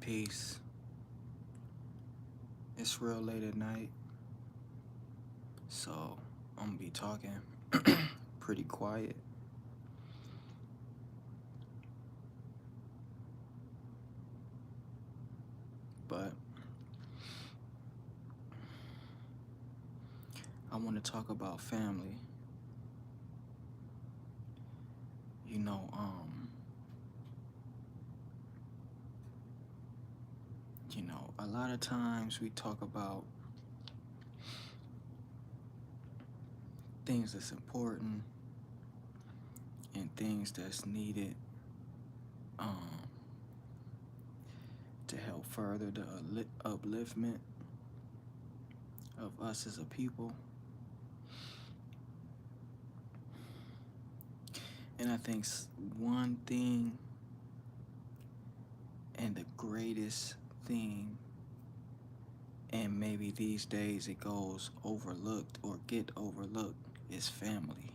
Peace. It's real late at night, so I'm gonna be talking pretty quiet. But I want to talk about family. You know, a lot of times we talk about things that's important and things that's needed um, to help further the upliftment of us as a people. And I think one thing and the greatest thing, and maybe these days it goes overlooked or get overlooked, is family.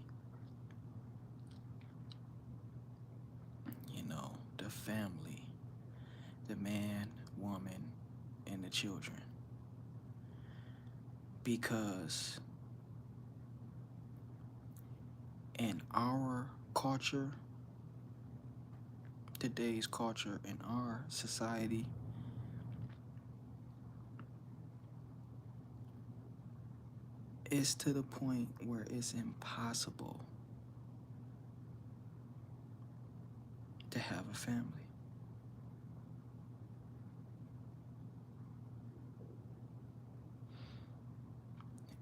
You know, the family, the man, woman, and the children. Because in our culture, today's culture, in our society, it's to the point where it's impossible to have a family.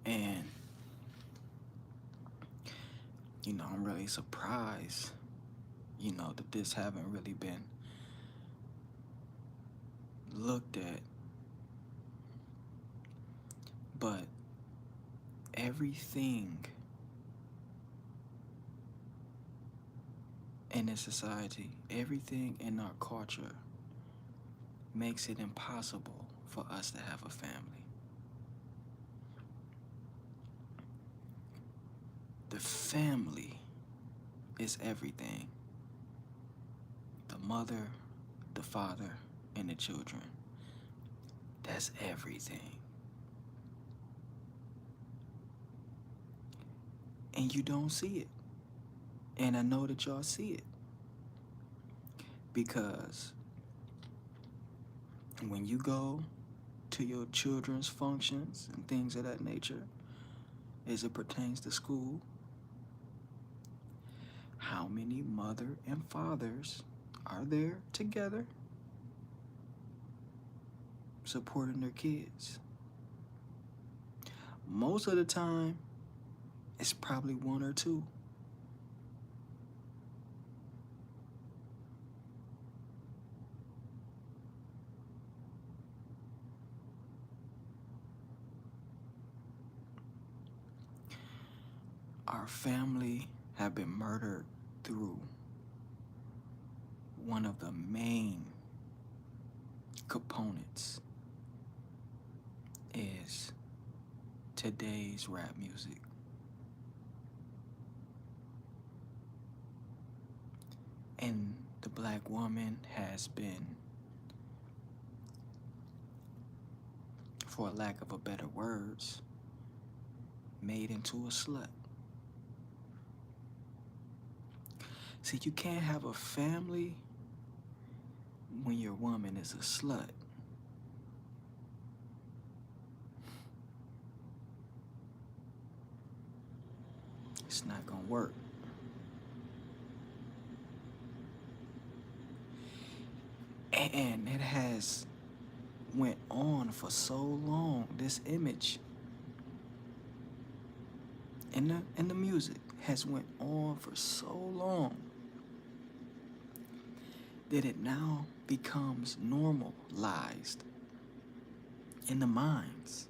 And, I'm really surprised, that this haven't really been looked at. But everything in this society, everything in our culture makes it impossible for us to have a family. The family is everything. The mother, the father, and the children. That's everything. And you don't see it. And I know that y'all see it. Because when you go to your children's functions and things of that nature, as it pertains to school, how many mother and fathers are there together supporting their kids? Most of the time, it's probably one or two. Our family have been murdered through one of the main components is today's rap music. And the black woman has been, for lack of a better words, made into a slut. See, you can't have a family when your woman is a slut. It's not gonna work. And it has went on for so long. This image in the music has went on for so long that it now becomes normalized in the minds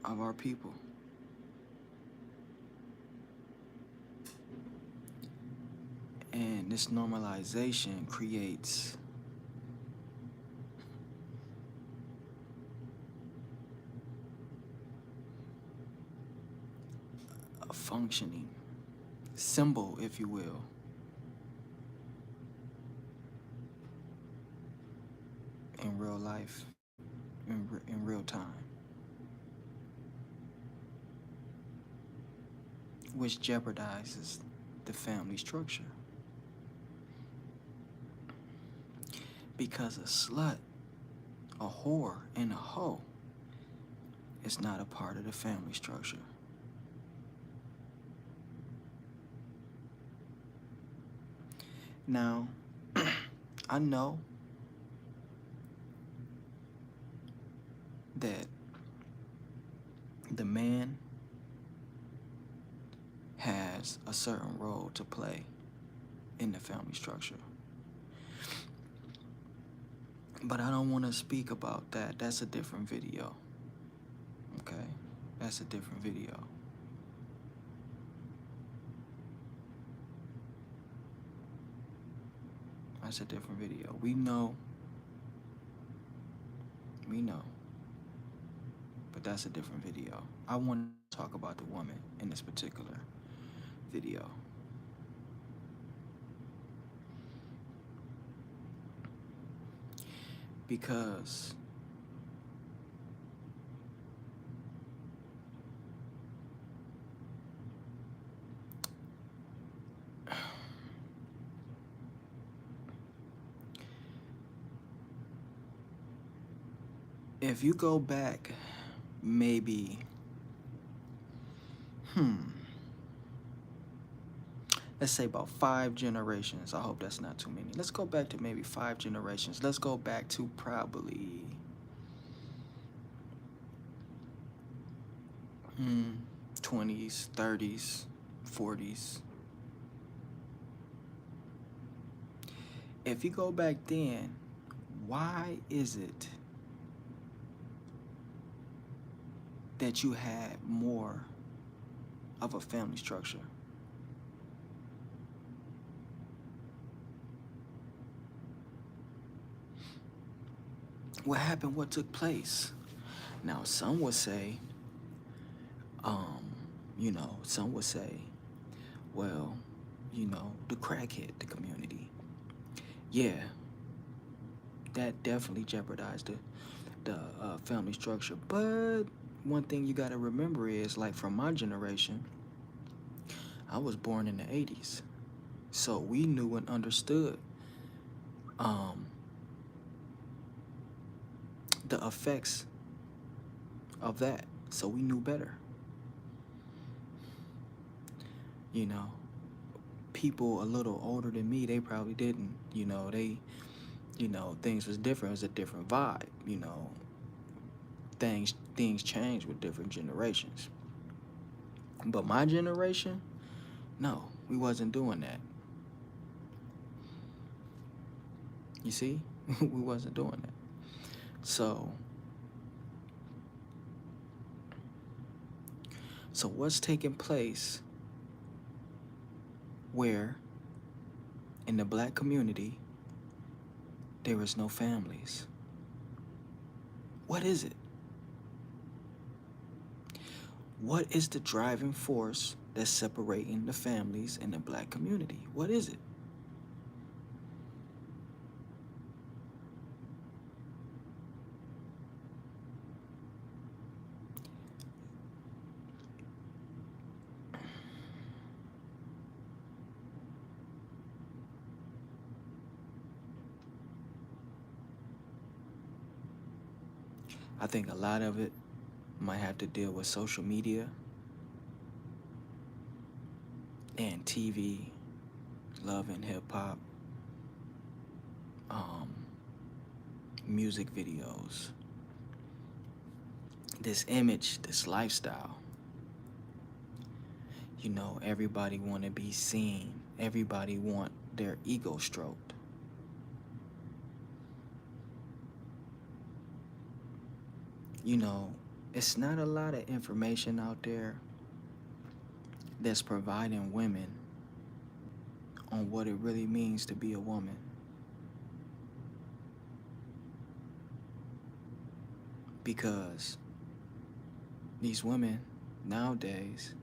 of our people. And this normalization creates a functioning symbol, if you will, in real life, in real time, which jeopardizes the family structure. Because a slut, a whore, and a hoe is not a part of the family structure. Now, I know that the man has a certain role to play in the family structure. But I don't want to speak about that. That's a different video. Okay? That's a different video. That's a different video. We know. But that's a different video. I want to talk about the woman in this particular video. Because if you go back maybe let's say about 5 generations. I hope that's not too many. Let's go back to maybe 5 generations. Let's go back to probably 20s, 30s, 40s. If you go back then, why is it that you had more of a family structure? What happened? What took place? Now, some would say, some would say, well, the crack hit the community. Yeah, that definitely jeopardized the family structure. But one thing you got to remember is, like, from my generation, I was born in the 80s. So we knew and understood the effects of that. So we knew better. People a little older than me, they probably didn't. Things was different. It was a different vibe. Things change with different generations. But my generation, no, we wasn't doing that. You see? We wasn't doing that. So what's taking place where in the black community there is no families? What is it? What is the driving force that's separating the families in the black community? What is it? I think a lot of it might have to deal with social media and TV, love and hip hop, music videos, this image, this lifestyle. Everybody want to be seen. Everybody want their ego stroked. You know, it's not a lot of information out there that's providing women on what it really means to be a woman. Because these women nowadays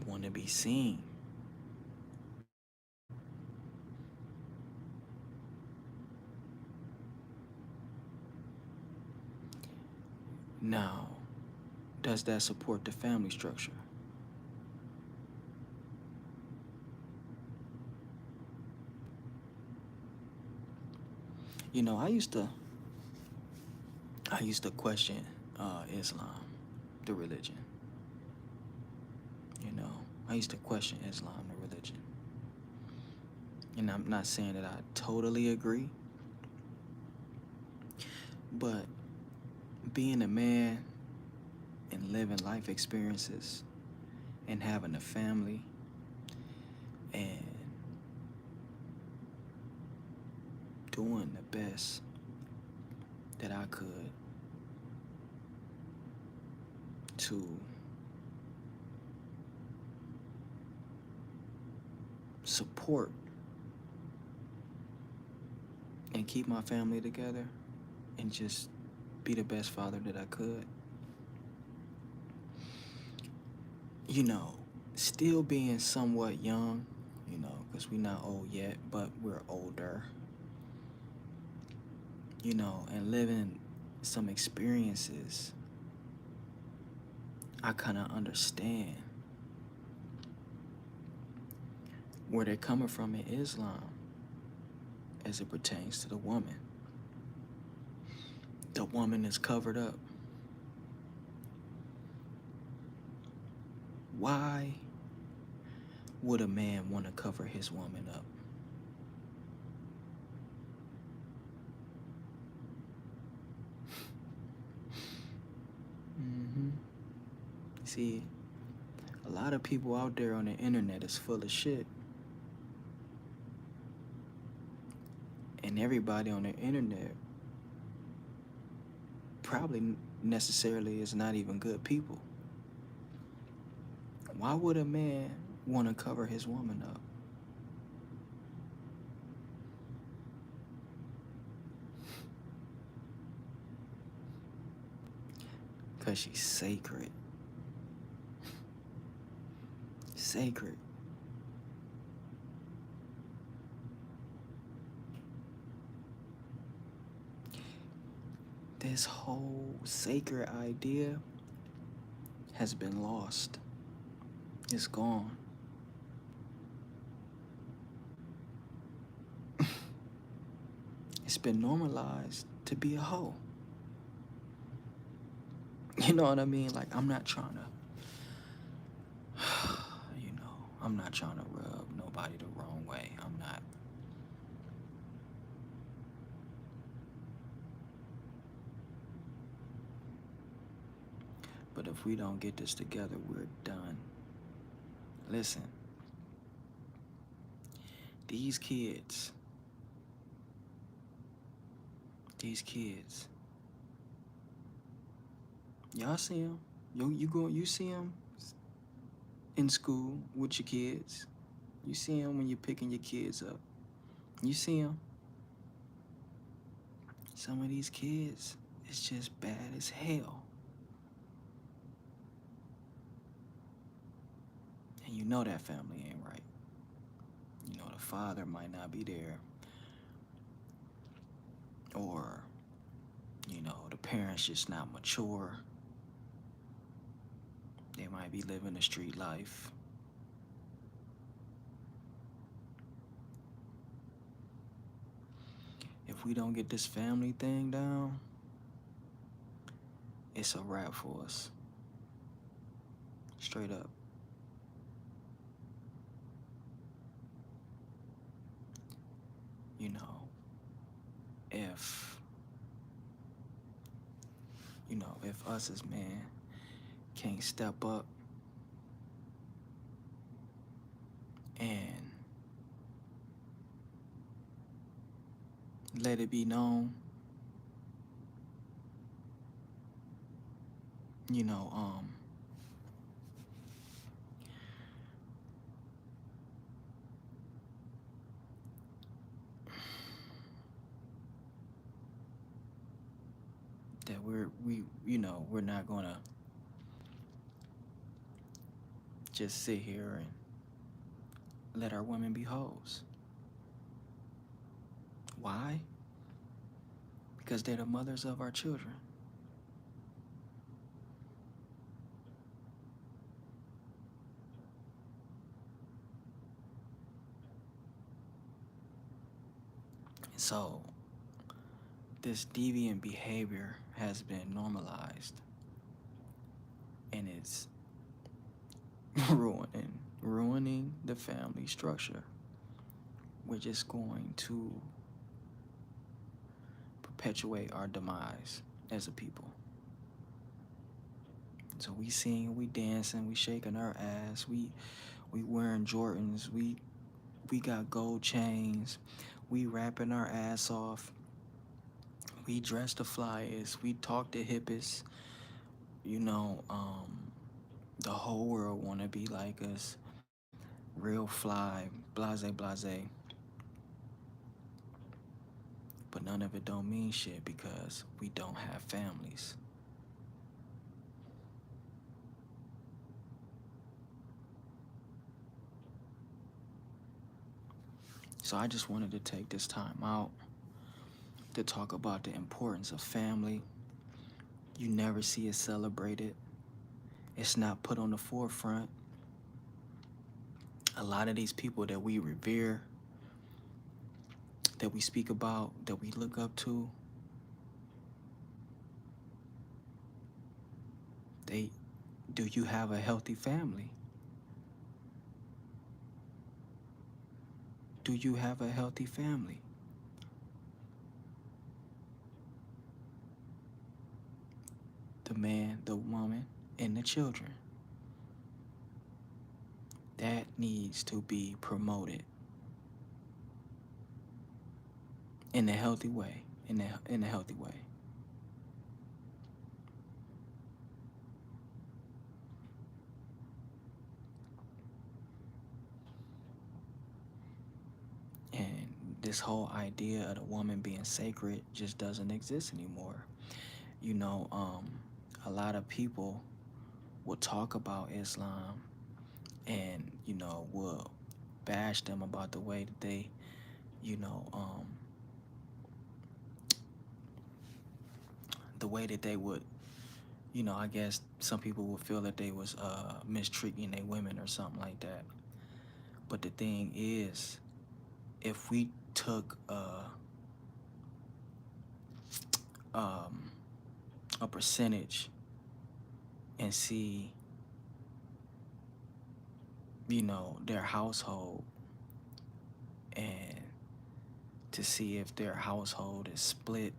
want to be seen. Now, does that support the family structure? You know, I used to question Islam, the religion. You know, I used to question Islam, the religion. And I'm not saying that I totally agree, but being a man and living life experiences and having a family and doing the best that I could to support and keep my family together and just be the best father that I could. You know, still being somewhat young, you know, because we're not old yet, but we're older, you know, and living some experiences, I kind of understand where they're coming from in Islam as it pertains to the woman. The woman is covered up. Why would a man want to cover his woman up? hmm See, a lot of people out there on the internet is full of shit. And everybody on the internet probably necessarily is not even good people. Why would a man want to cover his woman up? Because she's sacred. Sacred. This whole sacred idea has been lost. It's gone. It's been normalized to be a hoe. You know what I mean? Like, I'm not trying to, I'm not trying to rub nobody the wrong way. I'm not. But if we don't get this together, we're done. Listen, these kids, these kids, y'all see them? You see them in school with your kids. You see them when you're picking your kids up. You see them. Some of these kids, it's just bad as hell. And you know that family ain't right. You know, the father might not be there. Or, the parents just not mature. They might be living the street life. If we don't get this family thing down, it's a wrap for us. Straight up. You know, if, if us as men can't step up and let it be known, you know, that we're not gonna just sit here and let our women be hoes. Why? Because they're the mothers of our children. So this deviant behavior has been normalized, and it's ruining the family structure. We're just going to perpetuate our demise as a people. So we sing, we dancing, we shaking our ass, we wearing Jordans, we got gold chains, we rapping our ass off, we dress the flyest, we talk the hippest, you know, the whole world wanna be like us, real fly, blase blase, but none of it don't mean shit because we don't have families. So I just wanted to take this time out to talk about the importance of family. You never see it celebrated. It's not put on the forefront. A lot of these people that we revere, that we speak about, that we look up to, they do you have a healthy family? Do you have a healthy family? The man, the woman, and the children. That needs to be promoted in a healthy way. In a healthy way. And this whole idea of the woman being sacred just doesn't exist anymore. You know, a lot of people will talk about Islam and, will bash them about the way that they, you know, the way that they would, I guess some people would feel that they was mistreating their women or something like that. But the thing is, if we took um, a percentage and see, their household and to see if their household is split,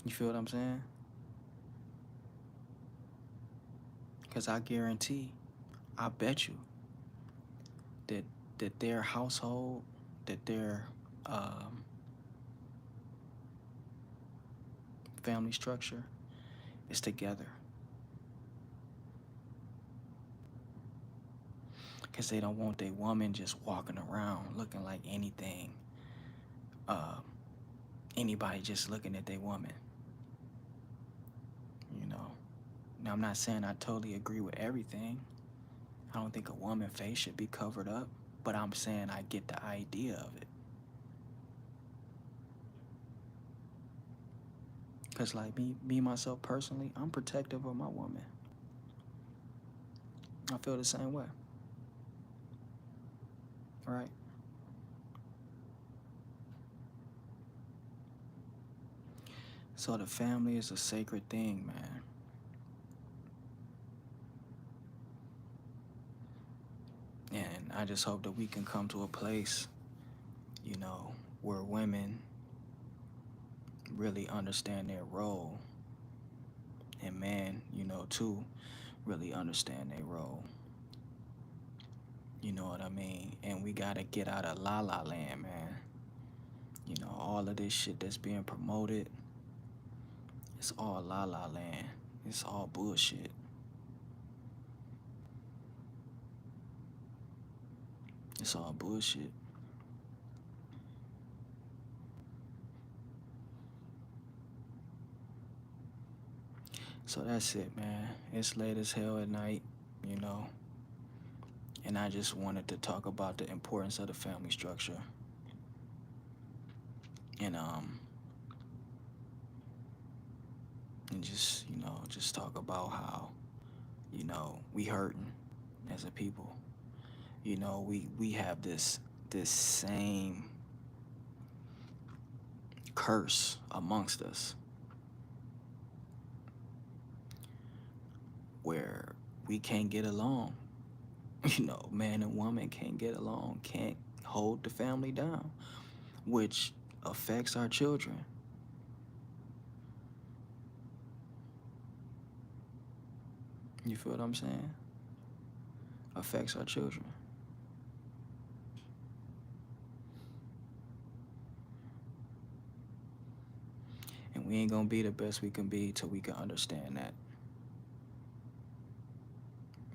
you feel what I'm saying? Because I guarantee, I bet you that their household, that their family structure is together. Because they don't want their woman just walking around looking like anything. Uh, Anybody just looking at their woman, you know. Now, I'm not saying I totally agree with everything. I don't think a woman face should be covered up, but I'm saying I get the idea of it. Because, like, me, myself personally, I'm protective of my woman. I feel the same way, right? So the family is a sacred thing, man. And I just hope that we can come to a place, where women really understand their role and men, too, really understand their role. You know what I mean? And we gotta get out of la la land, man. You know, all of this shit that's being promoted, it's all la la land. It's all bullshit. It's all bullshit. So that's it, man. It's late as hell at night, you know, and I just wanted to talk about the importance of the family structure. And and just, just talk about how, we hurting as a people. We have this same curse amongst us where we can't get along. Man and woman can't get along, can't hold the family down, which affects our children. You feel what I'm saying? Affects our children. And we ain't gonna be the best we can be till we can understand that.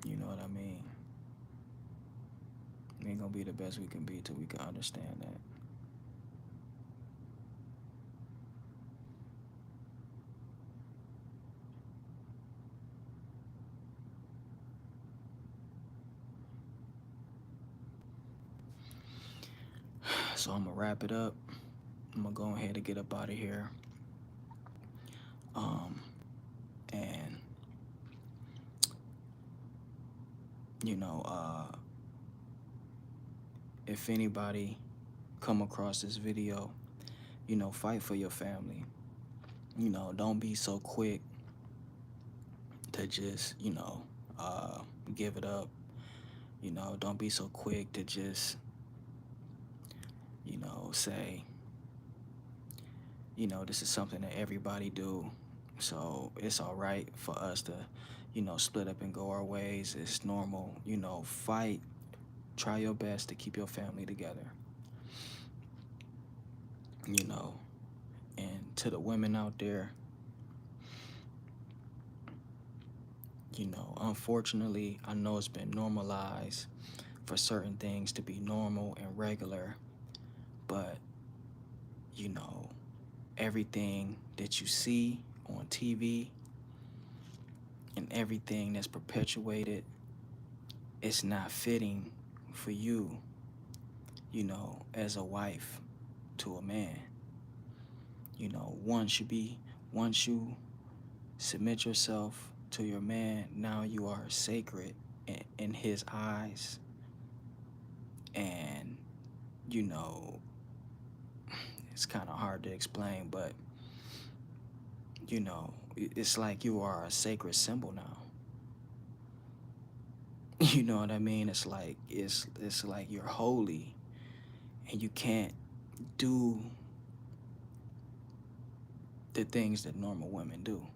You know what I mean? We ain't gonna be the best we can be till we can understand that. So I'm gonna wrap it up. I'm gonna go ahead and get up out of here. Um, and you know, if anybody come across this video, fight for your family. Don't be so quick to just, give it up. Don't be so quick to just, say, this is something that everybody do. So it's all right for us to, split up and go our ways. It's normal. Fight. Try your best to keep your family together. And to the women out there, unfortunately, I know it's been normalized for certain things to be normal and regular, but, everything that you see on TV and everything that's perpetuated, it's not fitting for you, as a wife to a man. Once you submit yourself to your man, now you are sacred in his eyes. And, it's kind of hard to explain, but, it's like you are a sacred symbol now. You know what I mean? It's like you're holy and you can't do the things that normal women do.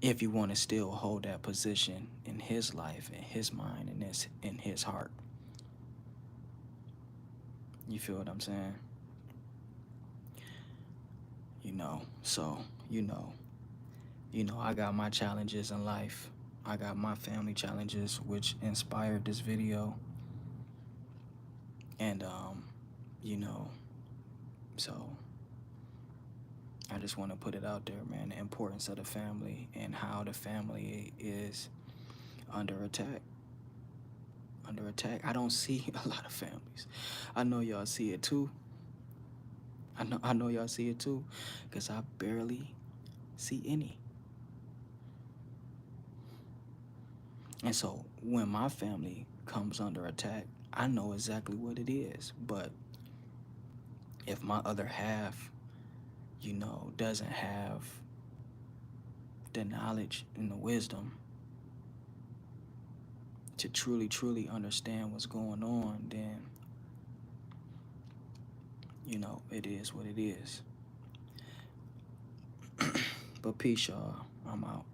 If you want to still hold that position in his life, in his mind, and in his heart. You feel what I'm saying? So, I got my challenges in life. I got my family challenges, which inspired this video. And, so I just want to put it out there, man, the importance of the family and how the family is under attack. Under attack. I don't see a lot of families. I know y'all see it too. I know y'all see it too, because I barely see any. And so when my family comes under attack, I know exactly what it is. But if my other half, doesn't have the knowledge and the wisdom to truly, truly understand what's going on, then, it is what it is. But peace, y'all. I'm out.